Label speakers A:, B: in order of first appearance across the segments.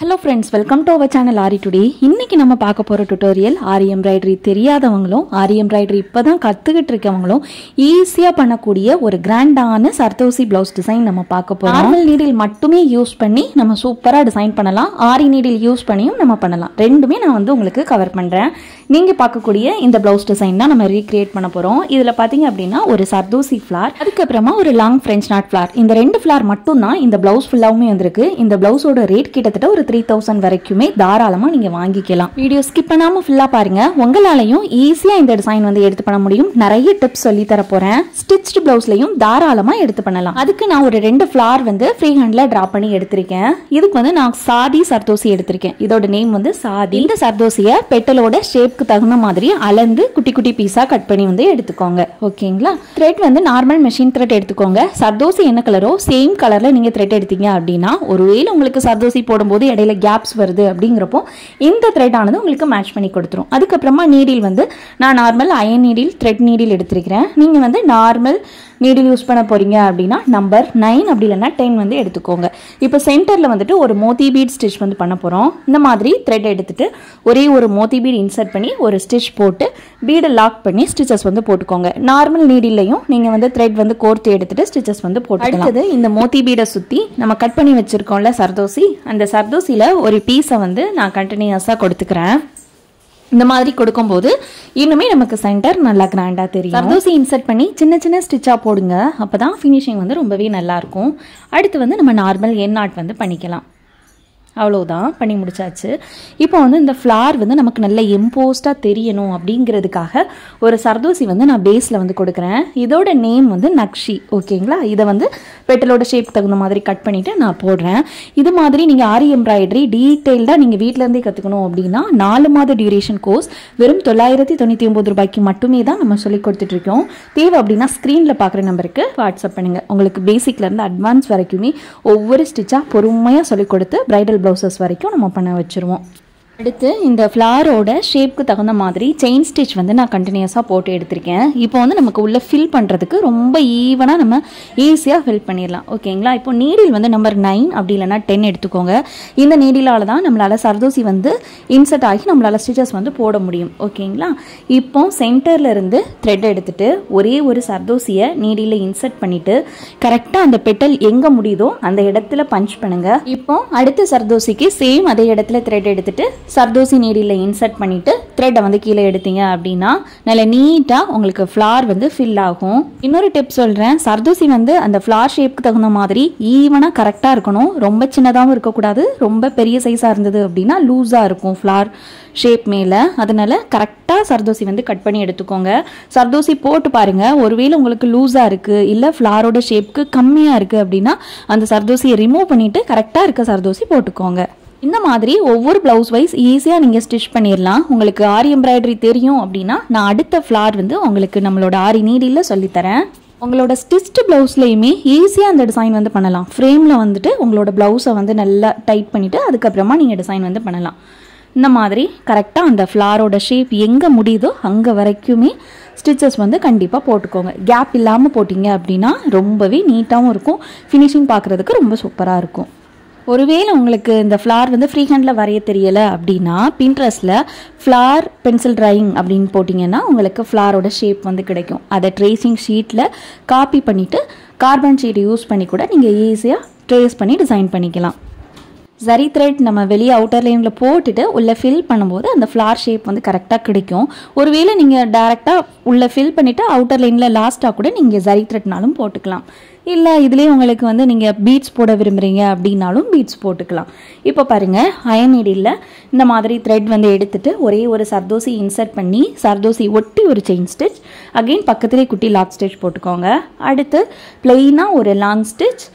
A: Hello friends, welcome to our channel Ari Today. இன்னைக்கு நம்ம பார்க்க போற tutorial ஆரி எம்ப்ராய்டரி தெரியாதவங்களும் ஆரி எம்ப்ராய்டரி இப்பதான் கத்துக்கிட்டு இருக்கவங்களும் ஈஸியா பண்ணக்கூடிய ஒரு கிராண்டான சர்தோசி ப்ளவுஸ் டிசைன் நம்ம பார்க்க போறோம். நார்மல் நீடில் மட்டுமே யூஸ் பண்ணி நம்ம சூப்பரா டிசைன் பண்ணலாம். ஆரி நீடில் யூஸ் பண்ணியும் நம்ம பண்ணலாம். ரெண்டுமே நான் வந்து உங்களுக்கு கவர் பண்றேன். நீங்க பார்க்கக்கூடிய இந்த ப்ளவுஸ் டிசைன் தான் நம்ம ரீக்ரியேட் பண்ண போறோம். இதுல பாத்தீங்க அப்படினா ஒரு சர்தோசி ஃப்ளார், அதுக்கு அப்புறமா ஒரு லாங் French knot ஃப்ளார். இந்த ரெண்டு ஃப்ளார் மட்டும் தான் இந்த ப்ளவுஸ் ஃபுல்லாவுமே வந்திருக்கு. இந்த ப்ளவுஸோட ரேட் கிட்டத்தட்ட ஒரு 3000 வரைக்குமே தாராளமா நீங்க வாங்கிக்கலாம். வீடியோ ஸ்கிப் பண்ணாம ஃபுல்லா பாருங்க. உங்களாலயும் ஈஸியா இந்த டிசைன் வந்து எடுத்து பண்ண முடியும். நிறைய டிப்ஸ் சொல்லி தர போறேன். ஸ்டிச்ட் ப்ளவுஸ்லயும் தாராளமா எடுத்து பண்ணலாம். அதுக்கு நான் ஒரு ரெண்டு ஃப்ளார் வந்து ஃப்ரீ ஹேண்ட்ல டிரா பண்ணி எடுத்திருக்கேன். இதுக்கு வந்து நான் சாதி சர்தோசி எடுத்திருக்கேன். இதோட நேம் வந்து சாதி. இந்த சர்தோசியை பெட்டலோட ஷேப்க்கு தகுந்த மாதிரி அளந்து குட்டி குட்டி பீஸா கட் பண்ணி வந்து எடுத்துக்கோங்க. ஓகேங்களா? த்ரெட் வந்து நார்மல் மெஷின் த்ரெட் எடுத்துக்கோங்க. சர்தோசி என்ன கலரோ சேம் கலர்ல நீங்க த்ரெட் எடுத்தீங்க அப்படின்னா ஒருவேளை உங்களுக்கு சர்தோசி போடும்போது இடையில கேப்ஸ் வருது அப்படிங்கிறப்போ இந்த த்ரெட் ஆனது உங்களுக்கு மேட்ச் பண்ணி கொடுத்துரும். அதுக்கப்புறமா நீடில் வந்து நான் normal iron needle thread needle எடுத்திருக்கிறேன். நீங்க வந்து நார்மல் நீடில் யூஸ் பண்ண போறீங்க அப்படின்னா நம்பர் 9 அப்படி இல்லைன்னா 10 வந்து எடுத்துக்கோங்க. இப்போ சென்டர்ல வந்துட்டு ஒரு மோத்தி பீட் ஸ்டிச் வந்து பண்ண போறோம். இந்த மாதிரி த்ரெட் எடுத்துட்டு ஒரே ஒரு மோத்தி பீட் இன்சர்ட் பண்ணி ஒரு ஸ்டிச் போட்டு பீடை லாக் பண்ணி ஸ்டிச்சஸ் வந்து போட்டுக்கோங்க. நார்மல் நீடிலையும் நீங்க வந்து த்ரெட் வந்து கோர்த்து எடுத்துட்டு ஸ்டிச்சஸ் வந்து போட்டுக்கலாம். அடுத்தது இந்த மோத்தி பீடை சுத்தி நம்ம கட் பண்ணி வச்சிருக்கோம்ல சர்தோசி, அந்த சர்தோசில ஒரு பீஸை வந்து நான் கண்டினியூஸா கொடுத்துக்கிறேன். இந்த மாதிரி கொடுக்கும்போது இன்னுமே நமக்கு சென்டர் நல்லா கிராண்டா தெரியும். சர்தோசி இன்சர்ட் பண்ணி சின்ன சின்ன ஸ்டிச்சா போடுங்க. அப்பதான் ஃபினிஷிங் வந்து ரொம்பவே நல்லா இருக்கும். அடுத்து வந்து நம்ம நார்மல் என் நாட் வந்து பண்ணிக்கலாம். அவ்வளோதான், பண்ணி முடிச்சாச்சு. இப்போ வந்து இந்த ஃப்ளார் வந்து நமக்கு நல்ல எம்போஸ்டாக தெரியணும் அப்படிங்கிறதுக்காக ஒரு சர்தோசி வந்து நான் பேஸில் வந்து கொடுக்குறேன். இதோட நேம் வந்து நக்ஷி. ஓகேங்களா? இதை வந்து பெட்டலோட ஷேப் தகுந்த மாதிரி கட் பண்ணிவிட்டு நான் போடுறேன். இது மாதிரி நீங்கள் ஆரி எம்ப்ராய்டரி டீட்டெயில்டாக நீங்கள் வீட்டிலேருந்தே கற்றுக்கணும் அப்படின்னா 4 மாத டியூரேஷன் கோர்ஸ் வெறும் 999 ரூபாய்க்கு மட்டுமே தான் நம்ம சொல்லி கொடுத்துட்ருக்கோம். தேவை அப்படின்னா ஸ்க்ரீனில் பார்க்குற நம்பருக்கு வாட்ஸ்அப் பண்ணுங்கள். உங்களுக்கு பேசிக்லேருந்து அட்வான்ஸ் வரைக்குமே ஒவ்வொரு ஸ்டிச்சாக பொறுமையாக சொல்லிக் கொடுத்து பிரைடல் ப்ளவுசஸ் வரைக்கும் நம்ம பண்ண வச்சுருவோம். அடுத்து இந்த ஃப்ளாரோட ஷேப்க்கு தகுந்த மாதிரி செயின் ஸ்டிச் வந்து நான் கண்டினியூஸாக போட்டு எடுத்திருக்கேன். இப்போ வந்து நமக்கு உள்ள ஃபில் பண்ணுறதுக்கு ரொம்ப ஈவனாக நம்ம ஈஸியாக ஃபில் பண்ணிடலாம். ஓகேங்களா? இப்போ நீடில் வந்து நம்பர் 9 அப்படி இல்லைனா 10 எடுத்துக்கோங்க. இந்த நீடிலால் தான் நம்மளால் சர்தோசி வந்து இன்சர்ட் ஆகி நம்மளால் ஸ்டிச்சஸ் வந்து போட முடியும். ஓகேங்களா? இப்போ சென்டர்ல இருந்து த்ரெட் எடுத்துட்டு ஒரே ஒரு சர்தோசியை நீடில இன்சர்ட் பண்ணிட்டு கரெக்டாக அந்த பெட்டல் எங்கே முடியுதோ அந்த இடத்துல பஞ்ச் பண்ணுங்க. இப்போ அடுத்த சர்தோசிக்கு சேம் அதே இடத்துல த்ரெட் எடுத்துட்டு சர்தோசி நீடில இன்சர்ட் பண்ணிட்டு த்ரெட்டை வந்து கீழே எடுத்தீங்க அப்படின்னா நல்ல நீட்டா உங்களுக்கு ஃப்ளார் வந்து ஃபில் ஆகும். இன்னொரு டிப் சொல்றேன். சர்தோசி வந்து அந்த ஃப்ளார் ஷேப்க்கு தகுந்த மாதிரி ஈவனா கரெக்டா இருக்கணும். ரொம்ப சின்னதாகவும் இருக்கக்கூடாது, ரொம்ப பெரிய சைஸா இருந்தது அப்படின்னா லூஸா இருக்கும் ஃப்ளார் ஷேப் மேல. அதனால கரெக்டா சர்தோசி வந்து கட் பண்ணி எடுத்துக்கோங்க. சர்தோசி போட்டு பாருங்க. ஒருவேளை உங்களுக்கு லூஸா இருக்கு இல்ல ஃப்ளாரோட ஷேப்க்கு கம்மியா இருக்கு அப்படின்னா அந்த சர்தோசியை ரிமூவ் பண்ணிட்டு கரெக்டா இருக்க சர்தோசி போட்டுக்கோங்க. இந்த மாதிரி ஒவ்வொரு பிளவுஸ் வைஸ் ஈஸியாக நீங்கள் ஸ்டிச் பண்ணிடலாம். உங்களுக்கு ஆரி எம்ப்ராய்டரி தெரியும் அப்படின்னா நான் அடுத்த ஃப்ளார் வந்து உங்களுக்கு நம்மளோட ஆரி நீடில் சொல்லித்தரேன். உங்களோட ஸ்டிச்டு ப்ளவுஸ்லையுமே ஈஸியாக அந்த டிசைன் வந்து பண்ணலாம். ஃப்ரேமில் வந்துட்டு உங்களோட ப்ளவுஸை வந்து நல்லா டைட் பண்ணிவிட்டு அதுக்கப்புறமா நீங்கள் டிசைன் வந்து பண்ணலாம். இந்த மாதிரி கரெக்டாக அந்த ஃப்ளாரோட ஷேப் எங்கே முடியுதோ அங்கே வரைக்குமே ஸ்டிச்சஸ் வந்து கண்டிப்பாக போட்டுக்கோங்க. கேப் இல்லாமல் போட்டிங்க அப்படின்னா ரொம்பவே நீட்டாகவும் இருக்கும். ஃபினிஷிங் பார்க்குறதுக்கு ரொம்ப சூப்பராக இருக்கும். ஒருவேளை உங்களுக்கு இந்த ஃப்ளார் வந்து ஃப்ரீ ஹேண்டில் வரைய தெரியலை அப்படின்னா பின்ட்ரெஸ்ட்டில் ஃப்ளார் பென்சில் ட்ராயிங் அப்படின்னு போட்டிங்கன்னா உங்களுக்கு ஃப்ளாரோட ஷேப் வந்து கிடைக்கும். அதை ட்ரேசிங் ஷீட்டில் காப்பி பண்ணிவிட்டு கார்பன் ஷீட் யூஸ் பண்ணி கூட நீங்கள் ஈஸியாக ட்ரேஸ் பண்ணி டிசைன் பண்ணிக்கலாம். ஜரி த்ரெட் நம்ம வெளியே அவுட்டர் லைனில் போட்டுட்டு உள்ளே ஃபில் பண்ணும்போது அந்த ஃப்ளார் ஷேப் வந்து கரெக்டாக கிடைக்கும். ஒருவேளை நீங்கள் டேரெக்டாக உள்ளே ஃபில் பண்ணிவிட்டு அவுட்டர் லைனில் லாஸ்ட்டாக கூட நீங்கள் ஜரி த்ரெட்னாலும் போட்டுக்கலாம். இல்லை இதுலேயே உங்களுக்கு வந்து நீங்கள் பீட்ஸ் போட விரும்புகிறீங்க அப்படின்னாலும் பீட்ஸ் போட்டுக்கலாம். இப்போ பாருங்கள், அயன் நீடில் இந்த மாதிரி த்ரெட் வந்து எடுத்துட்டு ஒரே ஒரு சர்தோசி இன்சர்ட் பண்ணி சர்தோசி ஒட்டி ஒரு செயின் ஸ்டிச், அகெயின் பக்கத்துலேயே குட்டி லாக் ஸ்டிச் போட்டுக்கோங்க. அடுத்து பிளெயினாக ஒரு லாங் ஸ்டிச்,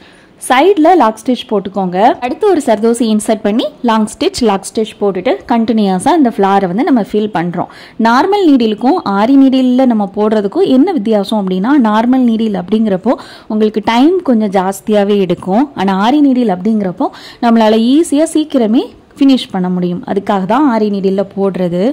A: சைடில் லாக் ஸ்டிச் போட்டுக்கோங்க. அடுத்து ஒரு சர்தோசி இன்சர்ட் பண்ணி லாக் ஸ்டிச் போட்டுட்டு கண்டினியூஸாக இந்த ஃப்ளாரை வந்து நம்ம ஃபில் பண்ணுறோம். நார்மல் நீடிலுக்கும் ஆரி நீடிலில் நம்ம போடுறதுக்கும் என்ன வித்தியாசம் அப்படின்னா நார்மல் நீடில் அப்படிங்கிறப்போ உங்களுக்கு டைம் கொஞ்சம் ஜாஸ்தியாகவே எடுக்கும். ஆனால் ஆரி நீடில் அப்படிங்கிறப்போ நம்மளால் ஈஸியாக சீக்கிரமே ஃபினிஷ் பண்ண முடியும். அதுக்காக தான் ஆரி நீடிலில் போடுறது.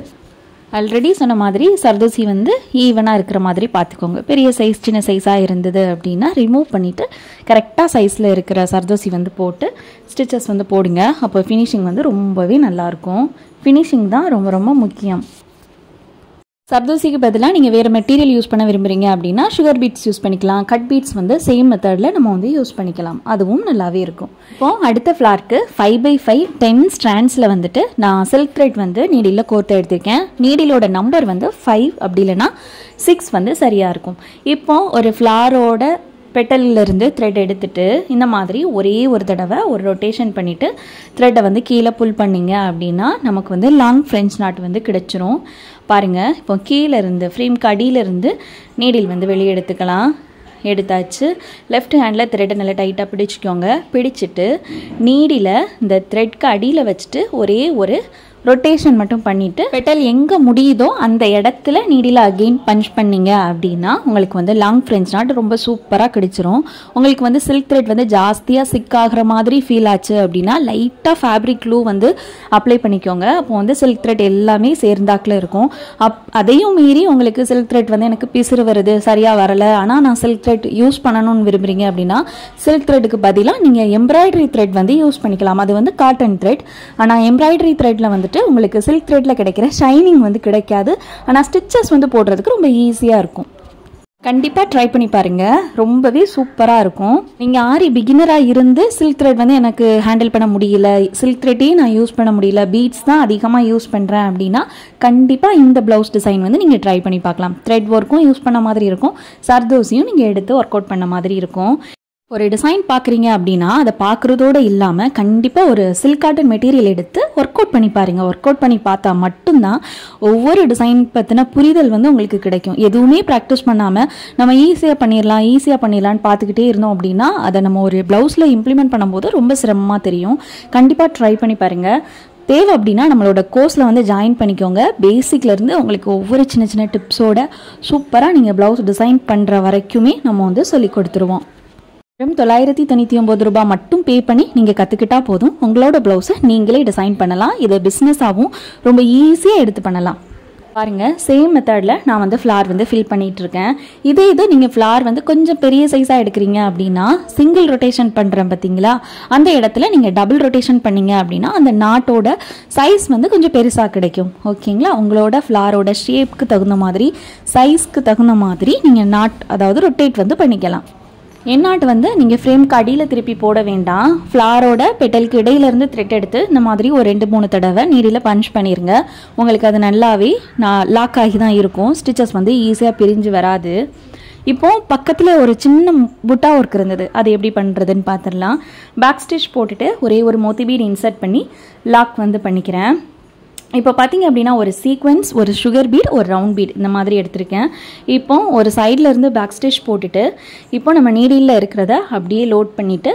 A: ஆல்ரெடி சொன்ன மாதிரி சர்தோசி வந்து ஈவனாக இருக்கிற மாதிரி பார்த்துக்கோங்க. பெரிய சைஸ் சின்ன சைஸாக இருந்தது அப்படின்னா ரிமூவ் பண்ணிவிட்டு கரெக்டாக சைஸில் இருக்கிற சர்தோசி வந்து போட்டு ஸ்டிச்சஸ் வந்து போடுங்க. அப்போ ஃபினிஷிங் வந்து ரொம்பவே நல்லாயிருக்கும். ஃபினிஷிங் தான் ரொம்ப ரொம்ப முக்கியம். சர்தோசிக்கு பதிலாக நீங்கள் வேறு மெட்டீரியல் யூஸ் பண்ண விரும்புகிறீங்க அப்படின்னா சுகர் பீட்ஸ் யூஸ் பண்ணிக்கலாம். கட் பீட்ஸ் வந்து சேம் மெத்தடில் நம்ம வந்து யூஸ் பண்ணிக்கலாம். அதுவும் நல்லாவே இருக்கும். இப்போது அடுத்த ஃப்ளார்க்கு 5x5 10 ஸ்ட்ராண்ட்ஸில் வந்துட்டு நான் சில்க் த்ரெட் வந்து நீடியில் கோர்த்து எடுத்திருக்கேன். நீடிலோட நம்பர் வந்து 5 அப்படி இல்லைன்னா 6 வந்து சரியாக இருக்கும். இப்போது ஒரு ஃப்ளாரோட பெட்டலிருந்து த்ரெட் எடுத்துட்டு இந்த மாதிரி ஒரே ஒரு தடவை ஒரு ரொட்டேஷன் பண்ணிவிட்டு த்ரெட்டை வந்து கீழே புல் பண்ணிங்க அப்படின்னா நமக்கு வந்து லாங் ஃப்ரெஞ்ச் நாட் வந்து கிடச்சிரும். பாருங்கள், இப்போ கீழே இருந்து ஃப்ரேம்க்கு அடியிலிருந்து நீடில் வந்து வெளியே எடுத்துக்கலாம். எடுத்தாச்சு. லெஃப்ட் ஹேண்டில் த்ரெட்டை நல்லா டைட்டாக பிடிச்சிக்கோங்க. பிடிச்சிட்டு நீடில் இந்த த்ரெட்க்கு அடியில் வச்சுட்டு ஒரே ஒரு ரொட்டேஷன் மட்டும் பண்ணிவிட்டு பெட்டல் எங்கே முடியுதோ அந்த இடத்துல நீடில் அகெயின் பஞ்ச் பண்ணிங்க அப்படின்னா உங்களுக்கு வந்து லாங் ஃப்ரெஞ்ச் நாட் ரொம்ப சூப்பராக கிடைச்சிரும். உங்களுக்கு வந்து சில்க் த்ரெட் வந்து ஜாஸ்தியாக சிக் ஆகிற மாதிரி ஃபீல் ஆச்சு அப்படின்னா லைட்டாக ஃபேப்ரிக் க்ளூ வந்து அப்ளை பண்ணிக்கோங்க. அப்போ வந்து சில்க் த்ரெட் எல்லாமே சேர்ந்தாக்கில் இருக்கும். அதையும் மீறி உங்களுக்கு சில்க் த்ரெட் வந்து எனக்கு பிசுறு வருது, சரியாக வரலை, ஆனால் நான் சில்க் த்ரெட் யூஸ் பண்ணணும்னு விரும்புகிறீங்க அப்படின்னா சில்க் த்ரெட்டுக்கு பதிலாக நீங்கள் எம்ப்ராய்டரி த்ரெட் வந்து யூஸ் பண்ணிக்கலாம். அது வந்து காட்டன் த்ரெட். ஆனால் எம்ப்ராய்டரி த்ரெட்டில் வந்துட்டு உங்களுக்கு சில்க் த்ரெட்ல கிடைக்கிற ஷைனிங் வந்து கிடைக்காது. ஆனால் ஸ்டிச்சஸ் வந்து போடுறதுக்கு ரொம்ப ஈஸியாக இருக்கும். கண்டிப்பாக ட்ரை பண்ணி பாருங்கள். ரொம்பவே சூப்பராக இருக்கும். நீங்கள் ஆரி பிகினராக இருந்து சில்க் த்ரெட் வந்து எனக்கு ஹேண்டில் பண்ண முடியல, சில்க் த்ரெட்டையும் நான் யூஸ் பண்ண முடியல, பீட்ஸ் தான் அதிகமாக யூஸ் பண்ணுறேன் அப்படின்னா கண்டிப்பாக இந்த ப்ளவுஸ் டிசைன் வந்து நீங்கள் ட்ரை பண்ணி பார்க்கலாம். த்ரெட் ஒர்க்கும் யூஸ் பண்ண மாதிரி இருக்கும், சர்தோசியும் நீங்கள் எடுத்து ஒர்க் அவுட் பண்ண மாதிரி இருக்கும். ஒரு டிசைன் பார்க்குறீங்க அப்படின்னா அதை பார்க்குறதோடு இல்லாமல் கண்டிப்பாக ஒரு சில்க் காட்டன் மெட்டீரியல் எடுத்து ஒர்க் அவுட் பண்ணி பாருங்கள். ஒர்க் அவுட் பண்ணி பார்த்தா மட்டும்தான் ஒவ்வொரு டிசைன் பற்றின புரிதல் வந்து உங்களுக்கு கிடைக்கும். எதுவுமே ப்ராக்டிஸ் பண்ணாமல் நம்ம ஈஸியாக பண்ணிடலான்னு பார்த்துக்கிட்டே இருந்தோம் அப்படின்னா அதை நம்ம ஒரு ப்ளவுஸில் இம்ப்ளிமெண்ட் பண்ணும்போது ரொம்ப சிரமமாக தெரியும். கண்டிப்பாக ட்ரை பண்ணி பாருங்கள். தேவை அப்படின்னா நம்மளோட கோர்ஸில் வந்து ஜாயின் பண்ணிக்கோங்க. பேசிக்லேருந்து உங்களுக்கு ஒவ்வொரு சின்ன சின்ன டிப்ஸோட சூப்பராக நீங்கள் ப்ளவுஸ் டிசைன் பண்ணுற வரைக்குமே நம்ம வந்து சொல்லி கொடுத்துருவோம். 999 ரூபாய் மட்டும் பே பண்ணி நீங்கள் கற்றுக்கிட்டா போதும். உங்களோட ப்ளவுஸை நீங்களே டிசைன் பண்ணலாம். இதை பிஸ்னஸாகவும் ரொம்ப ஈஸியாக எடுத்து பண்ணலாம். பாருங்கள், சேம் மெத்தடில் நான் வந்து ஃப்ளார் வந்து ஃபில் பண்ணிகிட்ருக்கேன். இது நீங்கள் ஃப்ளார் வந்து கொஞ்சம் பெரிய சைஸாக எடுக்கிறீங்க அப்படின்னா சிங்கிள் ரொட்டேஷன் பண்ணுறேன் பார்த்தீங்களா, அந்த இடத்துல நீங்கள் டபுள் ரொட்டேஷன் பண்ணிங்க அப்படின்னா அந்த நாட்டோட சைஸ் வந்து கொஞ்சம் பெருசாக கிடைக்கும். ஓகேங்களா? உங்களோட ஃப்ளாரோட ஷேப்புக்கு தகுந்த மாதிரி, சைஸ்க்கு தகுந்த மாதிரி நீங்கள் நாட் அதாவது ரொட்டேட் வந்து பண்ணிக்கலாம். என்னாட்டு வந்து நீங்கள் ஃப்ரேம்க்கு அடியில் திருப்பி போட வேண்டாம். ஃப்ளாரோட பெட்டலுக்கு இடையிலேருந்து த்ரெட் எடுத்து இந்த மாதிரி ஒரு 2-3 தடவை நீடில் பஞ்ச் பண்ணிடுங்க. உங்களுக்கு அது நல்லாவே லாக் ஆகி தான் இருக்கும். ஸ்டிச்சஸ் வந்து ஈஸியாக பிரிஞ்சு வராது. இப்போது பக்கத்தில் ஒரு சின்ன புட்டா ஒர்க் இருந்தது, அது எப்படி பண்ணுறதுன்னு பார்த்துடலாம். பேக் ஸ்டிச் போட்டுட்டு ஒரே ஒரு மோத்தி பீட் இன்சர்ட் பண்ணி லாக் வந்து பண்ணிக்கிறேன். இப்போ பார்த்தீங்க அப்படின்னா ஒரு சீக்வென்ஸ், ஒரு சுகர் பீட், ஒரு ரவுண்ட் பீட் இந்த மாதிரி எடுத்திருக்கேன். இப்போ ஒரு சைடில் இருந்து பேக் ஸ்டிச் போட்டுட்டு இப்போ நம்ம நீடியில் இருக்கிறத அப்படியே லோட் பண்ணிவிட்டு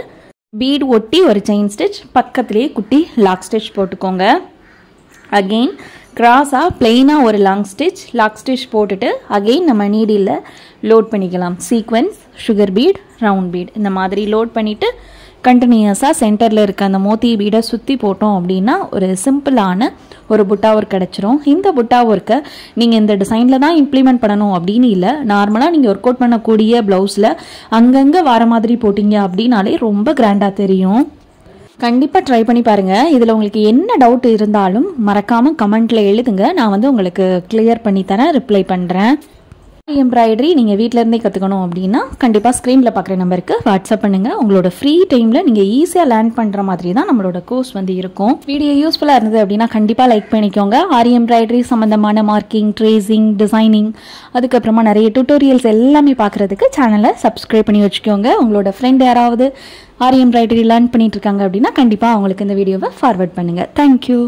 A: பீட் ஒட்டி ஒரு செயின் ஸ்டிச், பக்கத்துலேயே குட்டி லாக் ஸ்டிச் போட்டுக்கோங்க. அகெயின் கிராஸாக பிளெயினாக ஒரு லாக் ஸ்டிச் போட்டுட்டு அகெயின் நம்ம நீடியில் லோட் பண்ணிக்கலாம். Sequence, sugar beat, round beat இந்த மாதிரி லோட் பண்ணிவிட்டு கண்டினியூஸாக சென்டரில் இருக்க அந்த மோத்தி பீடை சுற்றி போட்டோம் அப்படின்னா ஒரு சிம்பிளான ஒரு புட்டா ஒர்க் கிடச்சிரும். இந்த புட்டா ஒர்க்கை நீங்கள் இந்த டிசைனில் தான் இம்ப்ளிமெண்ட் பண்ணணும் அப்படின்னு இல்லை, நார்மலாக நீங்கள் ஒர்க் அவுட் பண்ணக்கூடிய ப்ளவுஸில் அங்கங்கே வர மாதிரி போட்டிங்க அப்படின்னாலே ரொம்ப கிராண்டாக தெரியும். கண்டிப்பாக ட்ரை பண்ணி பாருங்கள். இதில் உங்களுக்கு என்ன டவுட் இருந்தாலும் மறக்காமல் கமெண்ட்டில் எழுதுங்க. நான் வந்து உங்களுக்கு கிளியர் பண்ணி தரேன், ரிப்ளை பண்ணுறேன். எம்ப்ராய்டரி நீங்கள் வீட்டிலேருந்தே கற்றுக்கணும் அப்படின்னா கண்டிப்பாக ஸ்க்ரீனில் பார்க்குற நம்பருக்கு வாட்ஸ்அப் பண்ணுங்கள். உங்களோட ஃப்ரீ டைமில் நீங்கள் ஈஸியாக லேர்ன் பண்ணுற மாதிரி தான் நம்மளோட கோர்ஸ் வந்து இருக்கும். வீடியோ யூஸ்ஃபுல்லாக இருந்தது அப்படின்னா கண்டிப்பாக லைக் பண்ணிக்கோங்க. ஆரி எம்ப்ராய்டரி சம்மந்தமான மார்க்கிங், ட்ரேசிங், டிசைனிங், அதுக்கப்புறமா நிறைய டியூட்டோரியல்ஸ் எல்லாமே பார்க்குறதுக்கு சேனலை சப்ஸ்கிரைப் பண்ணி வச்சுக்கோங்க. உங்களோட ஃப்ரெண்ட் யாராவது ஆரி எம்ப்ராய்டரி லேர்ன் பண்ணிட்டு இருக்காங்க அப்படின்னா கண்டிப்பாக அவங்களுக்கு இந்த வீடியோவை ஃபார்வர்ட் பண்ணுங்கள். தேங்க்யூ.